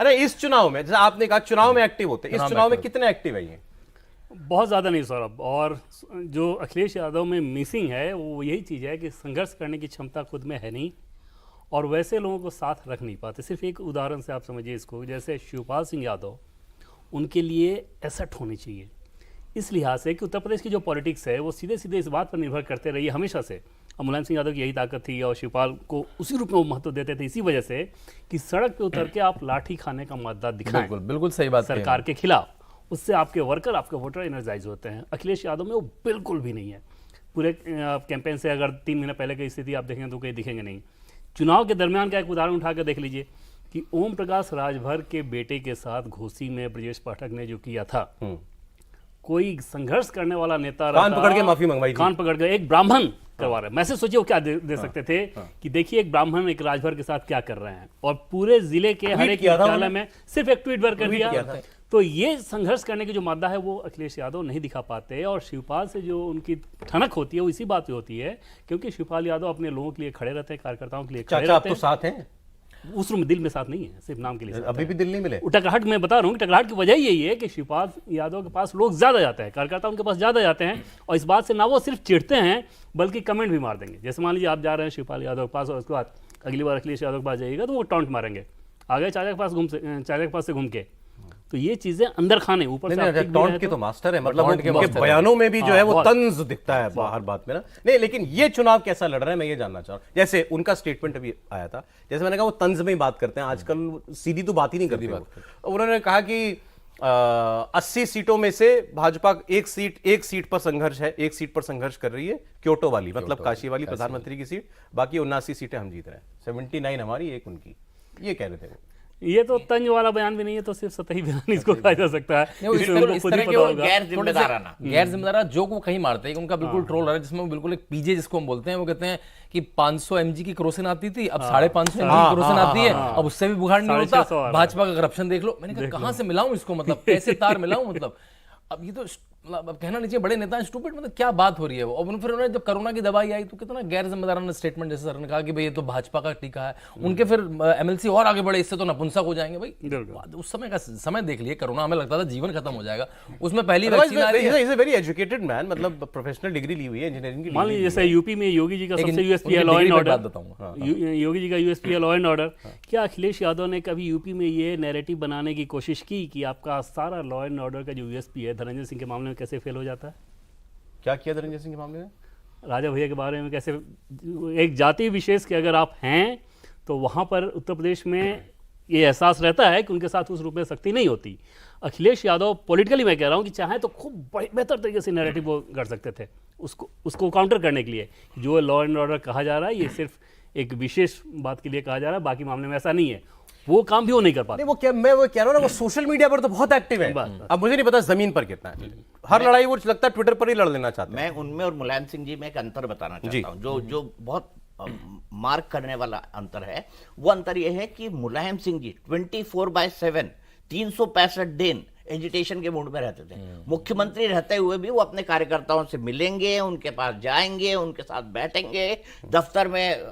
अरे इस चुनाव में जैसे आपने कहा चुनाव में एक्टिव होते हैं, इस चुनाव में कितने एक्टिव है ये? बहुत ज़्यादा नहीं सौरभ। और जो अखिलेश यादव में मिसिंग है वो यही चीज़ है कि संघर्ष करने की क्षमता खुद में है नहीं, और वैसे लोगों को साथ रख नहीं पाते। सिर्फ एक उदाहरण से आप समझिए इसको, जैसे शिवपाल सिंह यादव, उनके लिए एसेट होनी चाहिए इस लिहाज से कि उत्तर प्रदेश की जो पॉलिटिक्स है वो सीधे सीधे इस बात पर निर्भर करते रही है हमेशा से। और मुलायम सिंह यादव की यही ताकत थी और शिवपाल को उसी रूप में वो महत्व देते थे, इसी वजह से कि सड़क पे उतर के आप लाठी खाने का मादा दिखाएं, बिल्कुल बिल्कुल सही बात कही सरकार के खिलाफ, उससे आपके वर्कर, आपके वोटर एनर्जाइज होते हैं। अखिलेश यादव में वो बिल्कुल भी नहीं है। पूरे कैंपेन से अगर 3 महीने पहले की स्थिति आप देखेंगे तो कहीं दिखेंगे नहीं। चुनाव के दरमियान का एक उदाहरण उठा कर देख लीजिए कि ओम प्रकाश राजभर के बेटे के साथ घोसी में ब्रजेश पाठक ने जो किया था, कोई संघर्ष करने वाला नेता कान पकड़ के माफी मंगवाई थी। कान पकड़ के एक ब्राह्मण करवा रहा है। मैसेज सोचिए वो क्या दे सकते थे कि देखिए एक ब्राह्मण एक राजभर के साथ क्या कर रहे हैं, और पूरे जिले के हर एक विद्यालय में सिर्फ एक ट्वीट कर दिया। तो ये संघर्ष करने की जो मादा है वो अखिलेश यादव नहीं दिखा पाते। और शिवपाल से जो उनकी ठनक होती है वो इसी बात पे होती है क्योंकि शिवपाल यादव अपने लोगों के लिए खड़े रहते हैं, कार्यकर्ताओं के लिए खड़े चाचा आप रहते तो हैं। साथ हैं, उस रूम में दिल में साथ नहीं है, सिर्फ नाम के लिए साथ अभी है। भी दिल नहीं मिले। टकराहट मैं बता रहा हूँ कि टकराहट की वजह यही है कि शिवपाल यादव के पास लोग ज्यादा जाते हैं, कार्यकर्ता उनके पास ज्यादा जाते हैं, और इस बात से ना वो सिर्फ चिढ़ते हैं बल्कि कमेंट भी मार देंगे। जैसे मान लीजिए आप जा रहे हैं शिवपाल यादव के पास और उसके बाद अगली बार अखिलेश यादव के पास जाइएगा तो वो टॉन्ट मारेंगे, आ गए चाचा के पास से घूम के। तो ये चीजें अंदर खाने ऊपर से आप टॉन्ट के तो मास्टर है, मतलब उनके बयानों में भी जो है वो तंज दिखता है बाहर बात में ना। नहीं, लेकिन ये चुनाव कैसा लड़ रहा है मैं ये जानना चाह रहा हूं। जैसे उनका स्टेटमेंट अभी आया था, जैसे मैंने कहा वो तंज में ही बात करते हैं आजकल, सीधी तो बात ही नहीं करती वो। उन्होंने कहा कि 80 सीटों में से भाजपा एक सीट पर संघर्ष है, एक सीट पर संघर्ष कर रही है, क्योटो वाली, मतलब काशी वाली प्रधानमंत्री की सीट, बाकी 79 सीटें हम जीत रहे हैं, 79 हमारी, एक उनकी, ये कह रहे थे वो। ये तो तंज वाला बयान भी नहीं है, तो सिर्फ सतही बयान इसको कहा जा सकता है। गैर जिम्मेदार जो को कहीं मारते हैं उनका बिल्कुल ट्रोल है, जिसमें वो बिल्कुल एक पीजे जिसको हम बोलते हैं, वो कहते हैं कि 500 mg की क्रोसिन आती थी, अब 550 mg की क्रोसिन आती है, अब उससे भी बुखार नहीं होता। भाजपा का करप्शन देख लो। मैंने कहा कहां से मिलाऊं इसको, मतलब कैसे तार मिलाऊं, मतलब अब ये तो अब कहना नहीं चाहिए बड़े नेता हैं स्टूपिड, मतलब क्या बात हो रही है वो। और फिर उन्होंने जब कोरोना की दवाई आई तो कितना गैर जिम्मेदाराना स्टेटमेंट, जैसे सर ने कहा कि भाई ये तो भाजपा का टीका है, उनके फिर एमएलसी और आगे बढ़े, इससे तो नपुंसक हो जाएंगे। भाई उस समय का समय देख लिए, कोरोना हमें लगता था जीवन खत्म हो जाएगा, उसमें पहली वैक्सीन आ रही है। Is a very educated man, मतलब प्रोफेशनल डिग्री ली हुई है, इंजीनियरिंग की। मान लीजिए जैसे यूपी में योगी जी का सबसे यूएसपी है law and order, Yogi ji का यूएसपी है लॉ एंड ऑर्डर। क्या अखिलेश यादव ने कभी यूपी में ये नैरेटिव बनाने की कोशिश की कि आपका सारा लॉ एंड ऑर्डर का जो यूएसपी है धनंजय सिंह के मामले में कैसे फेल हो जाता है? क्या किया धनंजय सिंह के मामले में? राजा भैया के बारे में कैसे, एक जाति विशेष के अगर आप हैं तो वहाँ पर उत्तर प्रदेश में ये एहसास रहता है कि उनके साथ उस रूप में सख्ती नहीं होती। अखिलेश यादव पॉलिटिकली मैं कह रहा हूँ कि चाहे तो खूब बेहतर तरीके से नैरेटिव वो कर सकते थे उसको काउंटर करने के लिए। जो लॉ एंड ऑर्डर कहा जा रहा है ये सिर्फ एक विशेष बात के लिए कहा जा रहा है, बाकी मामले में ऐसा नहीं है। वो काम भी वो नहीं कर पाते। वो क्या, मैं वो कह रहा हूँ ना, वो सोशल मीडिया पर तो बहुत एक्टिव है, अब मुझे नहीं पता जमीन पर कितना है। हर लड़ाई वो लगता है ट्विटर पर ही लड़ लेना चाहते हैं। मैं उनमें और मुलायम सिंह जी में एक अंतर बताना चाहता हूँ, जो बहुत मार्क करने वाला अंतर है। वो अंतर यह है कि मुलायम सिंह जी 24/7 365 दिन एजिटेशन के मूड में रहते थे। मुख्यमंत्री रहते हुए भी वो अपने कार्यकर्ताओं से मिलेंगे, उनके पास जाएंगे, उनके साथ बैठेंगे, दफ्तर में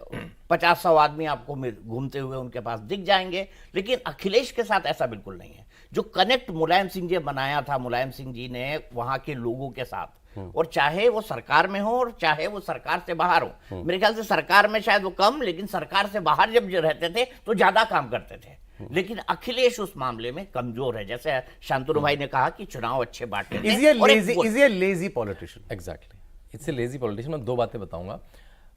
50-100 आदमी आपको घूमते हुए उनके पास दिख जाएंगे। लेकिन अखिलेश के साथ ऐसा बिल्कुल नहीं है। जो कनेक्ट मुलायम सिंह जी बनाया था, मुलायम सिंह जी ने वहां के लोगों के साथ, और चाहे वो सरकार में हो और चाहे वो सरकार से बाहर हो, मेरे ख्याल से सरकार में शायद वो कम, लेकिन सरकार से बाहर जब रहते थे तो ज्यादा काम करते थे। लेकिन अखिलेश उस मामले में कमजोर है। जैसे शांतनु भाई ने कहा कि चुनाव अच्छे बांटे थे। Is a lazy politician. Exactly, it's a lazy politician. मैं 2 बातें बताऊंगा।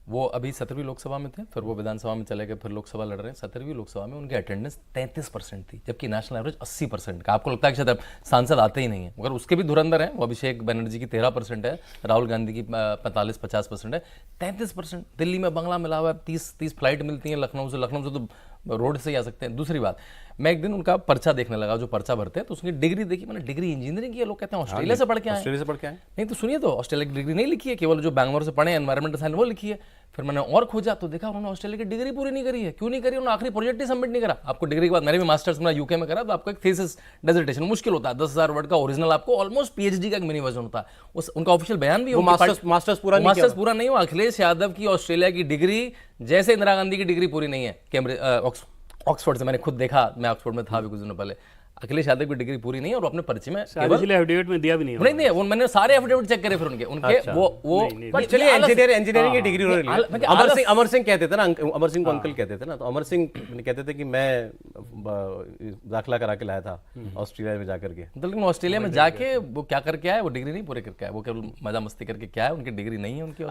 वो अभी 17वीं लोकसभा में थे, फिर वो विधानसभा में चले गए, फिर लोकसभा लड़ रहे हैं। 17वीं लोकसभा में उनकी अटेंडेंस 33% थी, जबकि नेशनल एवरेज 80% का। आपको लगता है कि शायद सांसद आते ही नहीं है, मगर उसके भी धुरंधर हैं। वो अभिषेक बनर्जी की 13% है, राहुल गांधी की 45-50% है। 33% दिल्ली में बंगला मिला हुआ है, 30 फ्लाइट मिलती हैं लखनऊ से तो रोड से ही आ सकते हैं। दूसरी बात, मैं एक दिन उनका पर्चा देखने लगा, जो पर्चा भरते हैं, तो उसकी डिग्री देखी मैंने, डिग्री इंजीनियरिंग की है। लोग कहते हैं ऑस्ट्रेलिया से पढ़ के आए। नहीं तो सुनिए, तो ऑस्ट्रेलिया की डिग्री नहीं लिखी है, केवल जो बैंगलोर से पढ़े एनवायरमेंटल साइंस वो लिखी है। फिर मैंने और खोजा तो देखा उन्होंने ऑस्ट्रेलिया की डिग्री पूरी नहीं करी है। क्यों नहीं करी? उन्होंने आखिरी प्रोजेक्ट ही सबमिट नहीं करा। आपको डिग्री के बाद, मैंने भी मास्टर्स मेरा यूके में करा, तो आपको एक थीसिस डिसर्टेशन मुश्किल होता है, 10,000 वर्ड का ओरिजिनल आपको ऑलमोस्ट पीएचडी का एक मिनी वर्जन होता है। उनका ऑफिशियल बयान भी मास्टर्स पूरा नहीं हुआ। अखिलेश यादव की ऑस्ट्रेलिया की डिग्री जैसे इंदिरा गांधी की डिग्री पूरी नहीं है, कैम्ब्रिज ऑक्सफोर्ड से, मैंने खुद देखा, मैं ऑक्सफोर्ड में था अभी कुछ दिनों पहले। अखिलेश यादव की डिग्री पूरी नहीं है और वो अपने परिचय में शायद इसलिए एफिडेविट में दिया भी नहीं नहीं दिया। वो मैंने सारे एफिडेविट चेक करे फिर उनके वो पर चलिए इंजीनियरिंग की डिग्री उन्होंने ली। अमर सिंह कहते थे ना, अमर सिंह को अंकल कहते थे ना, तो अमर सिंह कहते थे कि मैं दाखिला करा के लाया था ऑस्ट्रेलिया में जाकर के। लेकिन ऑस्ट्रेलिया में जाके वो क्या करके आए, वो डिग्री नहीं पूरे करके आए, वो केवल मजा मस्ती करके क्या है, उनकी डिग्री नहीं है उनकी।